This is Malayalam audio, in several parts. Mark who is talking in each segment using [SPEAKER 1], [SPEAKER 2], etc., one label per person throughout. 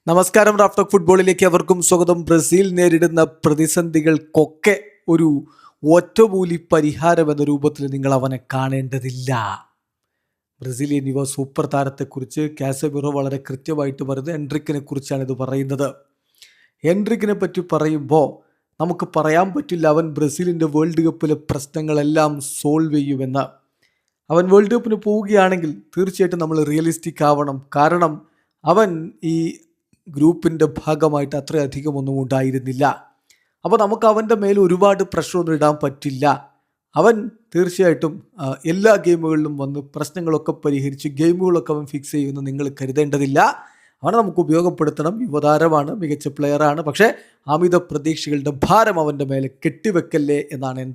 [SPEAKER 1] നമസ്കാരം. റാഫ്റ്റോക്ക് ഫുട്ബോളിലേക്ക് അവർക്കും സ്വാഗതം. ബ്രസീൽ നേരിടുന്ന പ്രതിസന്ധികൾക്കൊക്കെ ഒരു ഒറ്റമൂലി പരിഹാരം എന്ന രൂപത്തിൽ നിങ്ങൾ അവനെ കാണേണ്ടതില്ല. ബ്രസീലിയൻ യുവ സൂപ്പർ താരത്തെക്കുറിച്ച് കാസമിറോ വളരെ കൃത്യമായിട്ട് പറയുന്നത് എൻട്രിക്കിനെ കുറിച്ചാണ് ഇത് പറയുന്നത്. എൻട്രിക്കിനെ പറ്റി പറയുമ്പോൾ നമുക്ക് പറയാൻ പറ്റില്ല അവൻ ബ്രസീലിൻ്റെ വേൾഡ് കപ്പിലെ പ്രശ്നങ്ങളെല്ലാം സോൾവ് ചെയ്യുമെന്ന്. അവൻ വേൾഡ് കപ്പിന് പോവുകയാണെങ്കിൽ തീർച്ചയായിട്ടും നമ്മൾ റിയലിസ്റ്റിക് ആവണം. കാരണം അവൻ ഈ ഗ്രൂപ്പിൻ്റെ ഭാഗമായിട്ട് അത്രയധികം ഒന്നും ഉണ്ടായിരുന്നില്ല. അപ്പോൾ നമുക്ക് അവൻ്റെ മേൽ ഒരുപാട് പ്രഷറൊന്നും ഇടാൻ പറ്റില്ല. അവൻ തീർച്ചയായിട്ടും എല്ലാ ഗെയിമുകളിലും വന്ന് പ്രശ്നങ്ങളൊക്കെ പരിഹരിച്ച് ഗെയിമുകളൊക്കെ അവൻ ഫിക്സ് ചെയ്യുമെന്ന് നിങ്ങൾ കരുതേണ്ടതില്ല. അവനെ നമുക്ക് ഉപയോഗപ്പെടുത്തണം. യുവതാരമാണ്, മികച്ച പ്ലെയറാണ്. പക്ഷേ അമിത പ്രതീക്ഷകളുടെ ഭാരം അവൻ്റെ മേലെ കെട്ടിവെക്കല്ലേ എന്നാണ്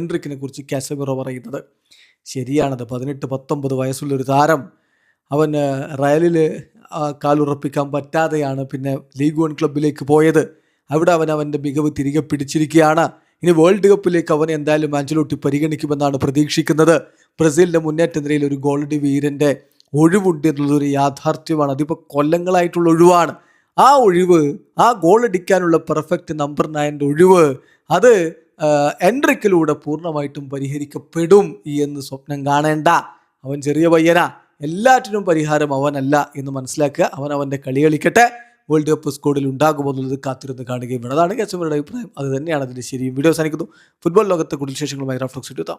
[SPEAKER 1] എൻട്രിക്കിനെ കുറിച്ച് കാസമിറോ പറയുന്നത്. ശരിയാണത്. 18-19 വയസ്സുള്ളൊരു താരം. അവൻ റയലിൽ കാലുറപ്പിക്കാൻ പറ്റാതെയാണ് പിന്നെ ലീഗ് 1 ക്ലബിലേക്ക് പോയത്. അവിടെ അവൻ്റെ മികവ് തിരികെ പിടിച്ചിരിക്കുകയാണ്. ഇനി വേൾഡ് കപ്പിലേക്ക് അവൻ എന്തായാലും ആഞ്ചലോട്ടി പരിഗണിക്കുമെന്നാണ് പ്രതീക്ഷിക്കുന്നത്. ബ്രസീലിൻ്റെ മുന്നേറ്റ നിരയിൽ ഒരു ഗോൾഡി വീരൻ്റെ ഒഴിവുണ്ട് എന്നുള്ളതൊരു യാഥാർത്ഥ്യമാണ്. അതിപ്പോൾ കൊല്ലങ്ങളായിട്ടുള്ള ഒഴിവാണ്. ആ ഒഴിവ്, ആ ഗോളടിക്കാനുള്ള പെർഫെക്റ്റ് നമ്പർ 9 ഒഴിവ്, അത് എൻട്രിക്കിലൂടെ പൂർണ്ണമായിട്ടും പരിഹരിക്കപ്പെടും എന്ന് സ്വപ്നം കാണേണ്ട. അവൻ ചെറിയ പയ്യനാ. എല്ലാറ്റിനും പരിഹാരം അവനല്ല എന്ന് മനസ്സിലാക്കുക. അവൻ്റെ കളി കളിക്കട്ടെ. വേൾഡ് കപ്പ് സ്ക്വാഡിൽ ഉണ്ടാകുമെന്നുള്ളത് കാത്തിരുന്ന് കാണുകയും വേണം. അതാണ് കാസമിറോയുടെ അഭിപ്രായം. അത് തന്നെയാണ് അതിൻ്റെ ശരി. വീഡിയോ അവസാനിക്കുന്നു. ഫുട്ബോൾ ലോകത്തെ കൂടുതൽ വിശേഷങ്ങളുമായി റാഫ്റ്റോക്സ് എത്താം.